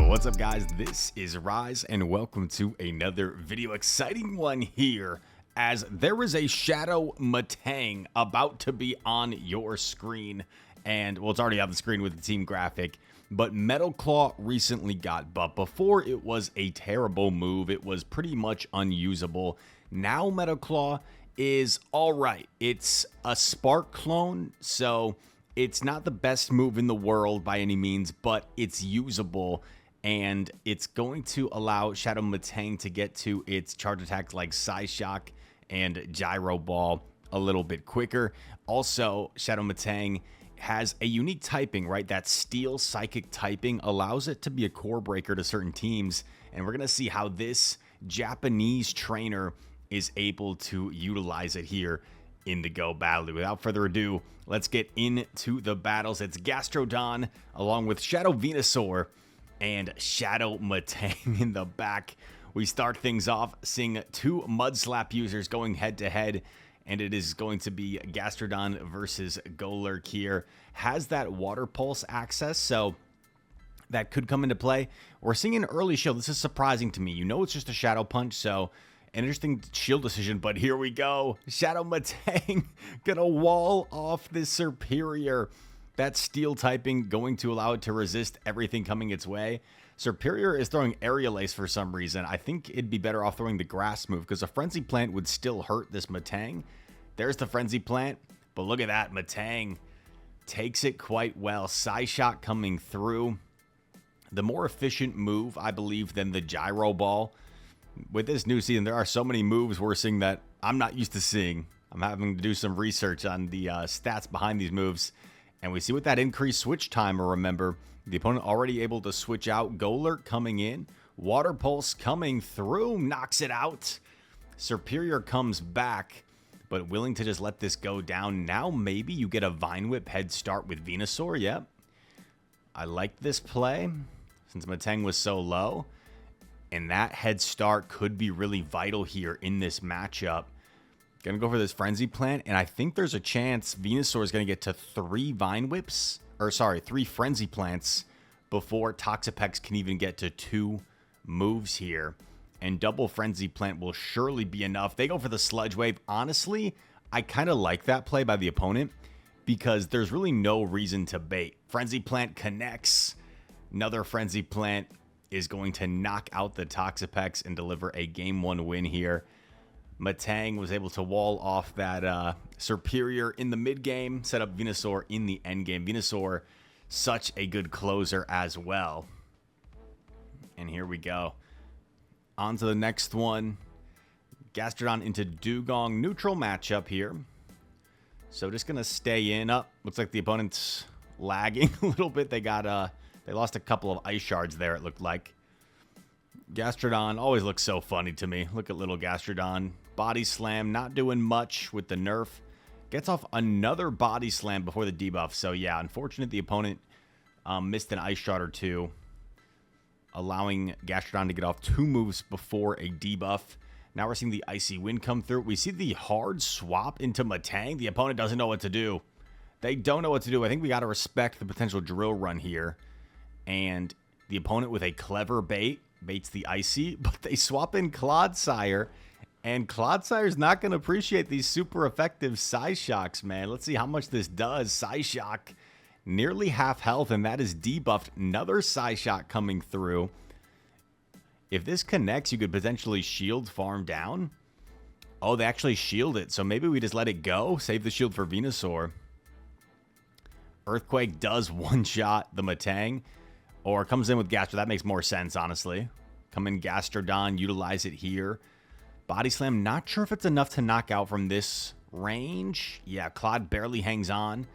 What's up, guys? This is Rise, and welcome to another video. Exciting one here, as there is a Shadow Metang about to be on your screen. And, well, it's already on the screen with the team graphic. But Metal Claw recently got buffed. Before, it was a terrible move. It was pretty much unusable. Now, Metal Claw is alright. It's a Spark clone, so it's not the best move in the world by any means, but it's usable. And it's going to allow Shadow Metang to get to its charge attacks like Psyshock and Gyro Ball a little bit quicker. Also, Shadow Metang has a unique typing, right? That Steel Psychic typing allows it to be a core breaker to certain teams. And we're going to see how this Japanese trainer is able to utilize it here in the Go Battle. Without further ado, let's get into the battles. It's Gastrodon along with Shadow Venusaur and Shadow Metang in the back. We start things off seeing two Mud Slap users going head to head, and it is going to be Gastrodon versus Golurk here. Has that Water Pulse access, so that could come into play. We're seeing an early shield. This is surprising to me. You know it's just a Shadow Punch, so an interesting shield decision, but here we go. Shadow Metang gonna wall off this Superior. That Steel typing going to allow it to resist everything coming its way. Superior is throwing Aerial Ace for some reason. I think it'd be better off throwing the Grass move because a Frenzy Plant would still hurt this Metang. There's the Frenzy Plant, but look at that. Metang takes it quite well. Psyshock coming through. The more efficient move, I believe, than the Gyro Ball. With this new season, there are so many moves we're seeing that I'm not used to seeing. I'm having to do some research on the stats behind these moves. And we see with that increased switch timer, remember, the opponent already able to switch out. Golurk coming in. Water Pulse coming through. Knocks it out. Superior comes back, but willing to just let this go down. Now maybe you get a Vine Whip head start with Venusaur. Yep. I like this play since Metang was so low. And that head start could be really vital here in this matchup. Gonna go for this Frenzy Plant, and I think there's a chance Venusaur is gonna get to 3 Vine Whips, or sorry, 3 Frenzy Plants before Toxapex can even get to 2 moves here. And double Frenzy Plant will surely be enough. They go for the Sludge Wave. Honestly, I kind of like that play by the opponent because there's really no reason to bait. Frenzy Plant connects. Another Frenzy Plant is going to knock out the Toxapex and deliver a Game 1 win here. Metang was able to wall off that Superior in the mid game, set up Venusaur in the end game. Venusaur, such a good closer as well. And here we go. On to the next one. Gastrodon into Dugong. Neutral matchup here. So just going to stay in. Up. Looks like the opponent's lagging a little bit. They got they lost a couple of ice shards there, it looked like. Gastrodon always looks so funny to me. Look at little Gastrodon. Body Slam, not doing much with the nerf. Gets off another Body Slam before the debuff. So yeah, unfortunate the opponent missed an ice shard or two, allowing Gastrodon to get off 2 moves before a debuff. Now we're seeing the Icy Wind come through. We see the hard swap into Metang. The opponent doesn't know what to do. They don't know what to do. I think we got to respect the potential drill run here. And the opponent with a clever bait baits the Icy, but they swap in Clodsire, and Clodsire's not going to appreciate these super effective Psyshocks, man. Let's see how much this does. Psyshock, nearly half health, and that is debuffed. Another Psyshock coming through. If this connects, you could potentially shield farm down. Oh, they actually shield it, so maybe we just let it go. Save the shield for Venusaur. Earthquake does one-shot the Metang. Or comes in with Gastro. That makes more sense, honestly. Come in Gastrodon, utilize it here. Body Slam, not sure if it's enough to knock out from this range. Yeah, Claude barely hangs on.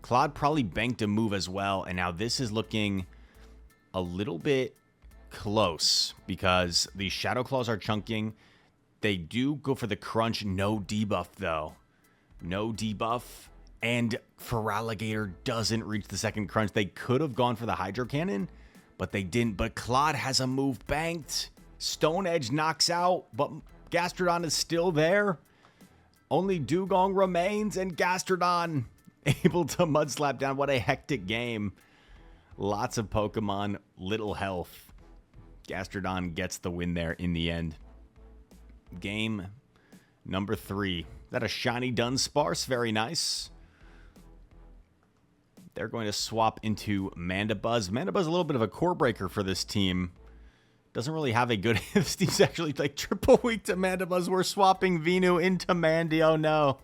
Claude probably banked a move as well. And now this is looking a little bit close because the Shadow Claws are chunking. They do go for the crunch. No debuff, though. No debuff. And Feraligatr doesn't reach the second crunch. They could have gone for the Hydro Cannon, but they didn't. But Claude has a move banked. Stone Edge knocks out, but Gastrodon is still there. Only Dugong remains, and Gastrodon able to Mud Slap down. What a hectic game. Lots of Pokemon, little health. Gastrodon gets the win there in the end. Game number 3. Is that a shiny Dunsparce? Very nice. They're going to swap into Mandibuzz. Mandibuzz a little bit of a core breaker for this team. Doesn't really have a good... This team's actually like triple weak to Mandibuzz. We're swapping Venu into Mandy. Oh, no.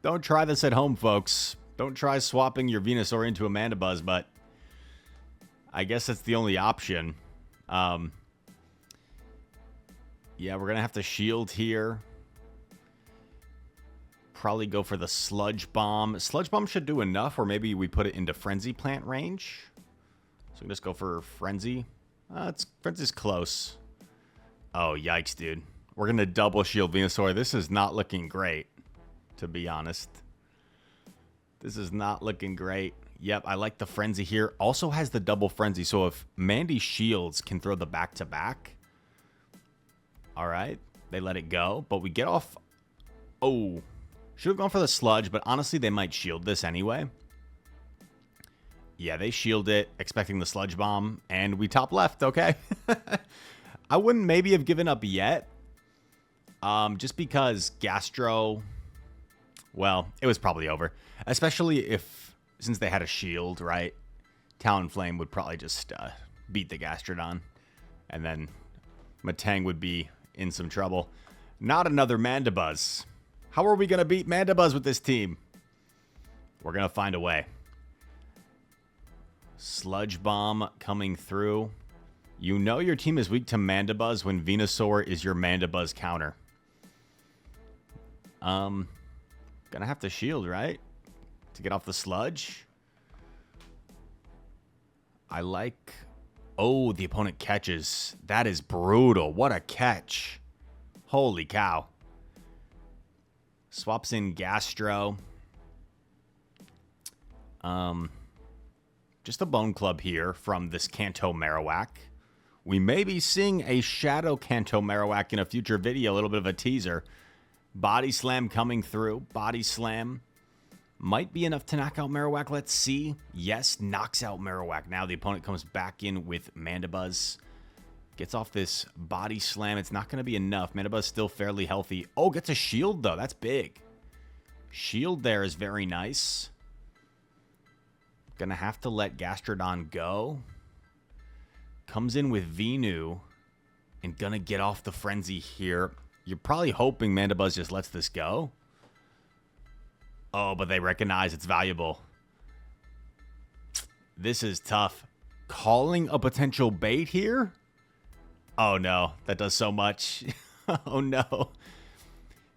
Don't try this at home, folks. Don't try swapping your Venusaur into a Mandibuzz, but I guess that's the only option. Yeah, we're going to have to shield here. Probably go for the Sludge Bomb. Sludge Bomb should do enough, or maybe we put it into Frenzy Plant range. So we just go for Frenzy. Frenzy's close. Oh, yikes, dude. We're going to double shield Venusaur. This is not looking great, to be honest. This is not looking great. Yep, I like the Frenzy here. Also has the double Frenzy, so if Mandy shields, can throw the back-to-back. All right, they let it go, but we get off... Oh, should have gone for the Sludge, but honestly, they might shield this anyway. Yeah, they shield it, expecting the Sludge Bomb, and we top left, okay? I wouldn't maybe have given up yet, just because Gastro... Well, it was probably over, especially if, since they had a shield, right? Talonflame would probably just beat the Gastrodon, and then Metang would be in some trouble. Not another Mandibuzz. How are we going to beat Mandibuzz with this team? We're going to find a way. Sludge Bomb coming through. You know your team is weak to Mandibuzz when Venusaur is your Mandibuzz counter. Gonna have to shield, right? To get off the Sludge. I like... Oh, the opponent catches. That is brutal. What a catch. Holy cow. Swaps in Gastro. Just a Bone Club here from this Kanto Marowak. We may be seeing a Shadow Kanto Marowak in a future video. A little bit of a teaser. Body Slam coming through. Body Slam. Might be enough to knock out Marowak. Let's see. Yes, knocks out Marowak. Now the opponent comes back in with Mandibuzz. Gets off this Body Slam. It's not going to be enough. Mandibuzz still fairly healthy. Oh, gets a shield, though. That's big. Shield there is very nice. Gonna have to let Gastrodon go. Comes in with Venu. And gonna get off the Frenzy here. You're probably hoping Mandibuzz just lets this go. Oh, but they recognize it's valuable. This is tough. Calling a potential bait here? Oh, no. That does so much. Oh, no.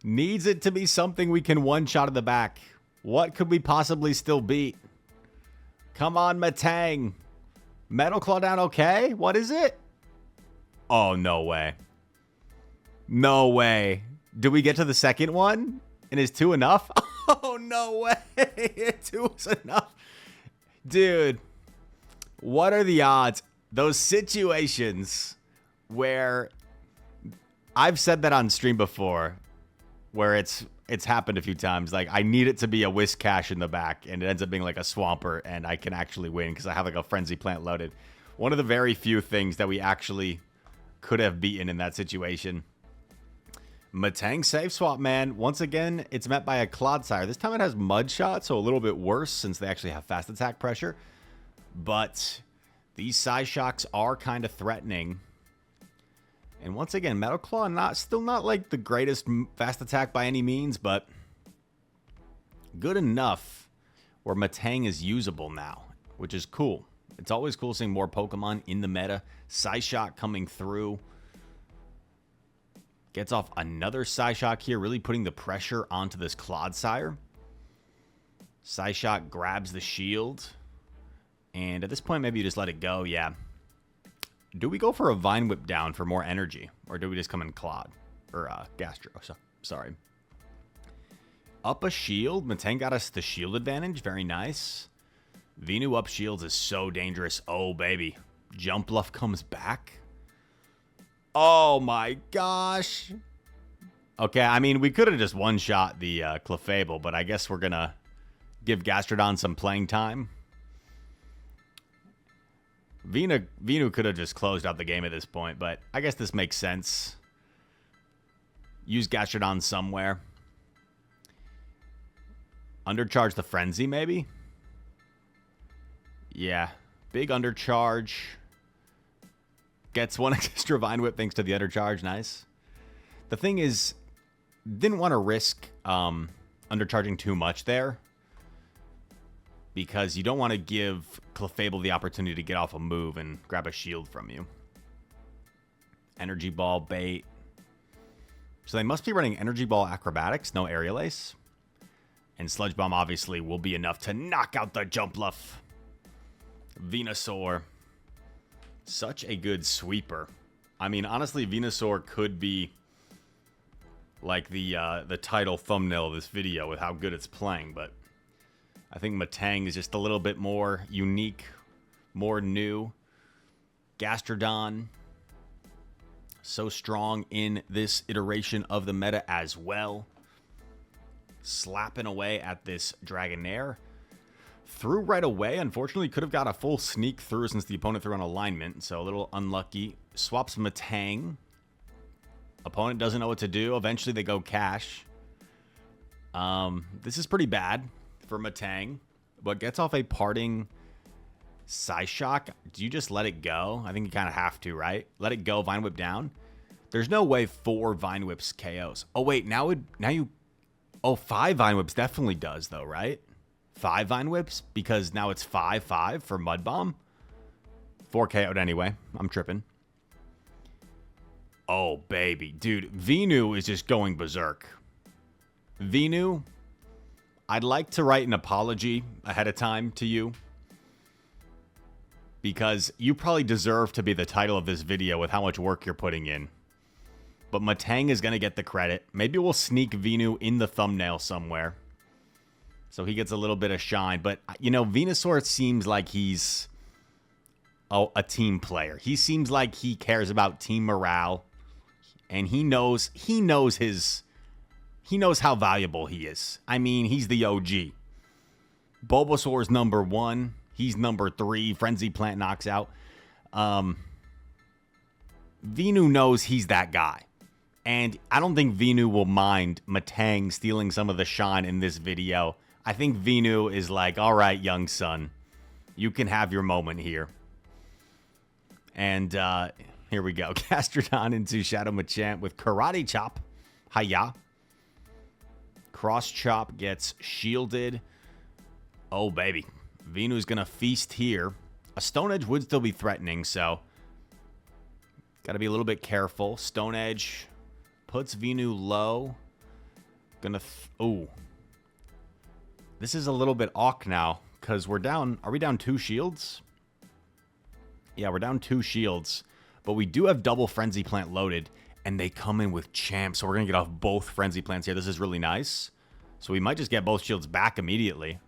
Needs it to be something we can one-shot in the back. What could we possibly still beat? Come on, Metang. Metal Claw down okay? What is it? Oh, no way. No way. Do we get to the second one? And is 2 enough? Oh, no way. 2 is enough. Dude, what are the odds? Those situations where I've said that on stream before, where it's happened a few times. Like, I need it to be a Whiscash in the back, and it ends up being like a Swampert, and I can actually win because I have like a Frenzy Plant loaded. One of the very few things that we actually could have beaten in that situation. Metang safe swap, man. Once again, it's met by a Clodsire. This time it has Mud Shot, so a little bit worse since they actually have fast attack pressure. But these Psyshocks are kind of threatening. And once again, Metal Claw still not like the greatest fast attack by any means, but good enough where Metang is usable now, which is cool. It's always cool seeing more Pokemon in the meta. Psyshock coming through. Gets off another Psyshock here, really putting the pressure onto this Clodsire. Psyshock grabs the shield. And at this point, maybe you just let it go. Yeah. Do we go for a Vine Whip down for more energy? Or do we just come in Clod? Or Gastro, sorry. Up a shield. Metang got us the shield advantage. Very nice. Venu up shields is so dangerous. Oh, baby. Jump Bluff comes back. Oh, my gosh. Okay, I mean, we could have just one-shot the Clefable, but I guess we're going to give Gastrodon some playing time. Venu could have just closed out the game at this point, but I guess this makes sense. Use Gastrodon somewhere. Undercharge the Frenzy, maybe? Yeah. Big undercharge. Gets one extra Vine Whip thanks to the undercharge. Nice. The thing is, didn't want to risk undercharging too much there, because you don't want to give Clefable the opportunity to get off a move and grab a shield from you. Energy Ball, bait. So they must be running Energy Ball, Acrobatics, no Aerial Ace. And Sludge Bomb obviously will be enough to knock out the Jumpluff. Venusaur. Such a good sweeper. I mean, honestly, Venusaur could be like the title thumbnail of this video with how good it's playing, but I think Metang is just a little bit more unique, more new. Gastrodon, so strong in this iteration of the meta as well. Slapping away at this Dragonair. Threw right away. Unfortunately, could have got a full sneak through since the opponent threw on alignment, so a little unlucky. Swaps Metang. Opponent doesn't know what to do. Eventually, they go cash. This is pretty bad for Metang, but gets off a parting Psyshock. Do you just let it go? I think you kind of have to, right? Let it go, Vine Whip down. There's no way 4 Vine Whips KOs. Oh, wait, now you... Oh, 5 Vine Whips definitely does, though, right? 5 Vine Whips? Because now it's 5-5 for Mud Bomb. 4 KO'd anyway. I'm tripping. Oh, baby. Dude, Venu is just going berserk. Venu, I'd like to write an apology ahead of time to you, because you probably deserve to be the title of this video with how much work you're putting in. But Metang is going to get the credit. Maybe we'll sneak Venu in the thumbnail somewhere, so he gets a little bit of shine. But, you know, Venusaur seems like he's a team player. He seems like he cares about team morale, and he knows how valuable he is. I mean, he's the OG. Bulbasaur's number 1. He's number 3. Frenzy Plant knocks out. Venu knows he's that guy. And I don't think Venu will mind Metang stealing some of the shine in this video. I think Venu is like, all right, young son, you can have your moment here. And here we go. Gastrodon into Shadow Machamp with Karate Chop. Hiya. Cross Chop gets shielded. Oh, baby. Venu's going to feast here. A Stone Edge would still be threatening, so got to be a little bit careful. Stone Edge puts Venu low. Gonna... Oh. This is a little bit awk now, because we're down... Are we down 2 shields? Yeah, we're down 2 shields. But we do have double Frenzy Plant loaded, and they come in with Champ, so we're going to get off both Frenzy Plants here. This is really nice. So we might just get both shields back immediately.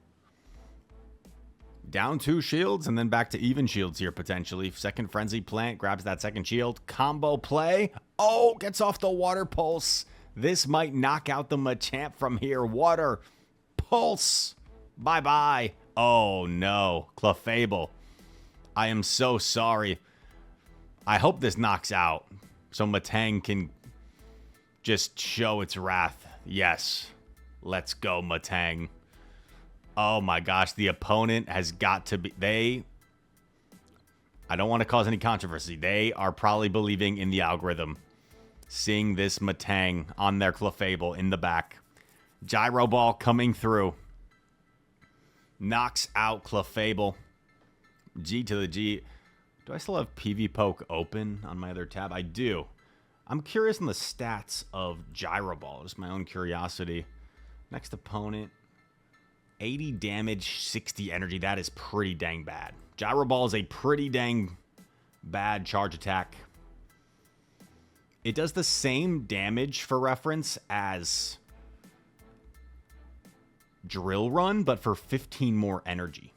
Down 2 shields, and then back to even shields here, potentially. Second Frenzy Plant, grabs that second shield. Combo play. Oh, gets off the Water Pulse. This might knock out the Machamp from here. Water Pulse. Bye-bye. Oh, no. Clefable. I am so sorry. I hope this knocks out, so Metang can just show its wrath. Yes. Let's go, Metang. Oh my gosh, the opponent has got to be... I don't want to cause any controversy. They are probably believing in the algorithm. Seeing this Metang on their Clefable in the back. Gyro Ball coming through. Knocks out Clefable. G to the G. Do I still have PV Poke open on my other tab? I do. I'm curious on the stats of Gyro Ball. Just my own curiosity. Next opponent. 80 damage, 60 energy. That is pretty dang bad. Gyro Ball is a pretty dang bad charge attack. It does the same damage, for reference, as Drill Run, but for 15 more energy.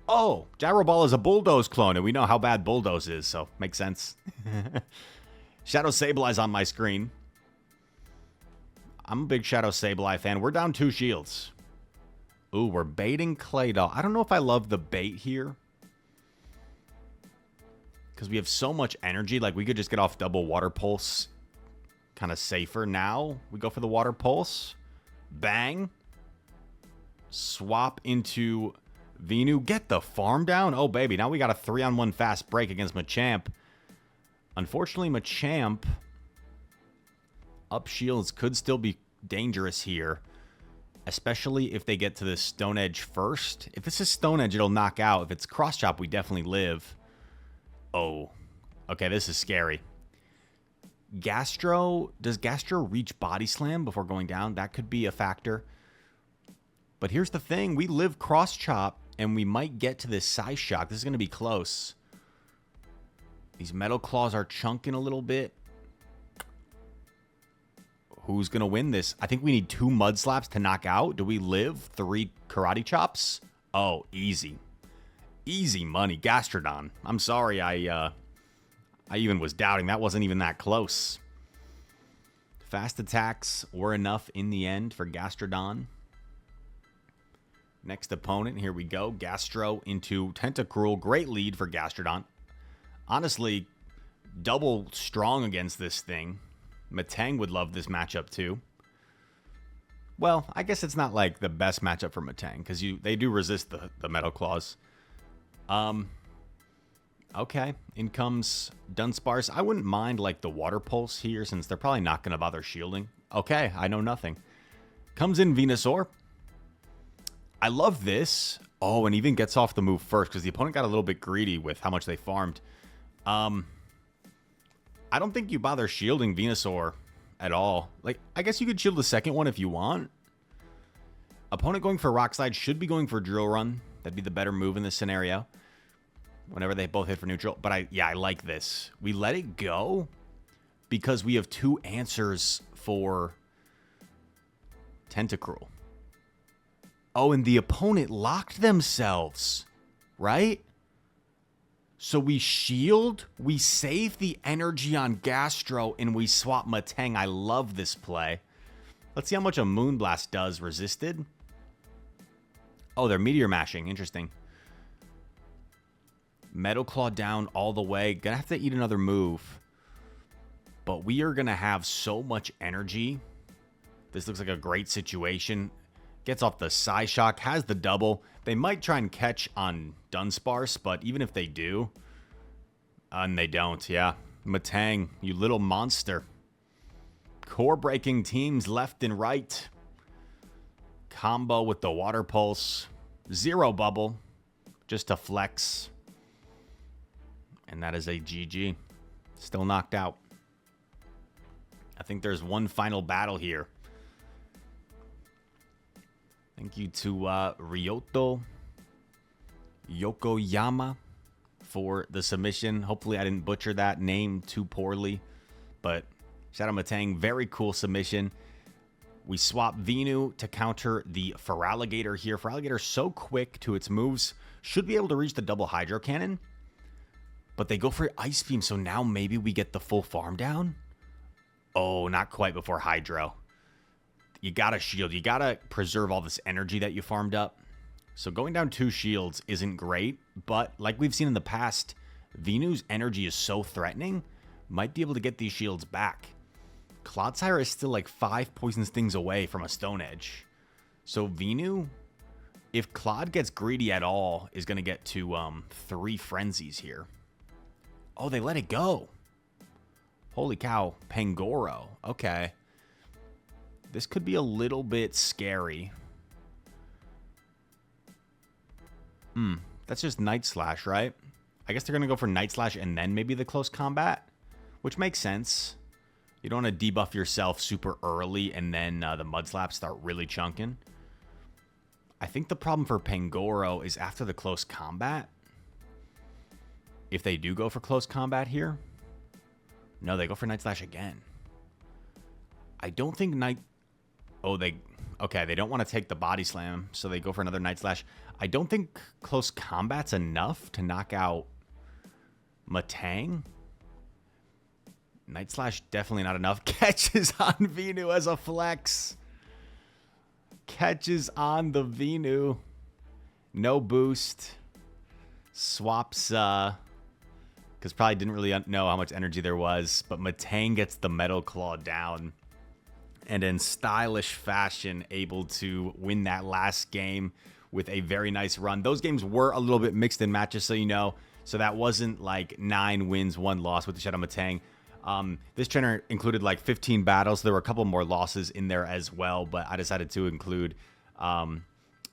Oh, Gyro Ball is a Bulldoze clone, and we know how bad Bulldoze is, so makes sense. Shadow Sableye on my screen. I'm a big Shadow Sableye fan. We're down 2 shields. Ooh, we're baiting Claydol. I don't know if I love the bait here. because we have so much energy. Like, we could just get off double Water Pulse kind of safer. Now we go for the Water Pulse. Bang. Swap into Venu. Get the farm down. Oh, baby. Now we got a 3-on-1 fast break against Machamp. Unfortunately, Machamp up shields could still be dangerous here, especially if they get to the Stone Edge first. If this is Stone Edge, it'll knock out. If it's Cross Chop, we definitely live. Oh, okay, this is scary. Gastro, does Gastro reach Body Slam before going down? That could be a factor. But here's the thing, we live Cross Chop, and we might get to this Size Shock. This is going to be close. These Metal Claws are chunking a little bit. Who's going to win this? I think we need 2 Mud Slaps to knock out. Do we live 3 Karate Chops? Oh, easy. Easy money. Gastrodon. I'm sorry, I even was doubting. That wasn't even that close. Fast attacks were enough in the end for Gastrodon. Next opponent, here we go. Gastro into Tentacruel. Great lead for Gastrodon. Honestly, double strong against this thing. Metang would love this matchup too. Well, I guess it's not like the best matchup for Metang, because they do resist the Metal Claws. Okay, in comes Dunsparce. I wouldn't mind like the Water Pulse here, since they're probably not going to bother shielding. Okay, I know nothing. Comes in Venusaur. I love this. Oh, and even gets off the move first, because the opponent got a little bit greedy with how much they farmed. I don't think you bother shielding Venusaur at all. Like, I guess you could shield the second one if you want. Opponent going for Rock Slide should be going for Drill Run. That'd be the better move in this scenario. Whenever they both hit for neutral. But I like this. We let it go because we have 2 answers for Tentacruel. Oh, and the opponent locked themselves, right? So we shield, we save the energy on Gastro, and we swap Metang. I love this play. Let's see how much a Moonblast does resisted. Oh, they're Meteor Mashing. Interesting. Metal Claw down all the way. Gonna have to eat another move. But we are gonna have so much energy. This looks like a great situation. Gets off the Size Shock, has the double. They might try and catch on Dunsparce, but even if they do, and they don't, yeah. Metang, you little monster. Core breaking teams left and right. Combo with the Water Pulse. 0 bubble, just to flex. And that is a GG. Still knocked out. I think there's one final battle here. Thank you to Ryoto Yokoyama for the submission. Hopefully I didn't butcher that name too poorly. But shout out Metang. Very cool submission. We swap Venu to counter the Feraligatr here. Feraligatr so quick to its moves. Should be able to reach the double Hydro Cannon. But they go for Ice Beam, so now maybe we get the full farm down? Oh, not quite before Hydro. You gotta shield. You gotta preserve all this energy that you farmed up. So going down 2 shields isn't great, but like we've seen in the past, Venu's energy is so threatening, might be able to get these shields back. Clodsire is still like 5 Poison Stings away from a Stone Edge. So Venu, if Clod gets greedy at all, is going to get to 3 Frenzies here. Oh, they let it go. Holy cow. Pangoro. Okay. This could be a little bit scary. That's just Night Slash, right? I guess they're going to go for Night Slash and then maybe the close combat, which makes sense. You don't want to debuff yourself super early and then the Mud Slaps start really chunking. I think the problem for Pangoro is after the close combat. If they do go for close combat here. No, they go for Night Slash again. I don't think Night... Oh, okay, they don't want to take the Body Slam, so they go for another Night Slash. I don't think close combat's enough to knock out Metang. Night Slash definitely not enough. Catches on Venu as a flex. Catches on the Venu. No boost. Swaps because probably didn't really know how much energy there was. But Metang gets the Metal Claw down, and in stylish fashion, able to win that last game with a very nice run. Those games were a little bit mixed in matches, so you know. So that wasn't like 9 wins, 1 loss with the Shadow Metang. This trainer included like 15 battles. There were a couple more losses in there as well, but I decided to include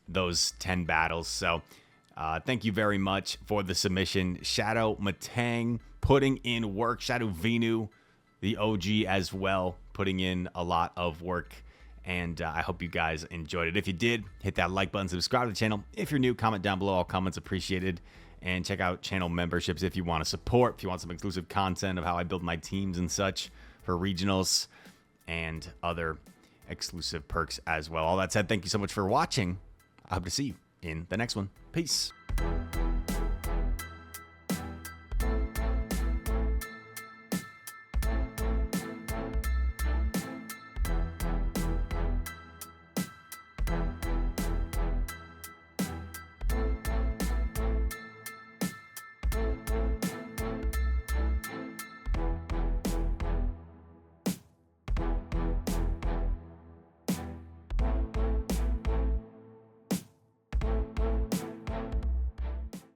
those 10 battles. So thank you very much for the submission. Shadow Metang putting in work. Shadow Venu, the OG as well, putting in a lot of work. And I hope you guys enjoyed it. If you did, hit that like button, subscribe to the channel. If you're new, comment down below. All comments appreciated. And check out channel memberships if you want to support, if you want some exclusive content of how I build my teams and such for regionals and other exclusive perks as well. All that said, thank you so much for watching. I hope to see you in the next one. Peace.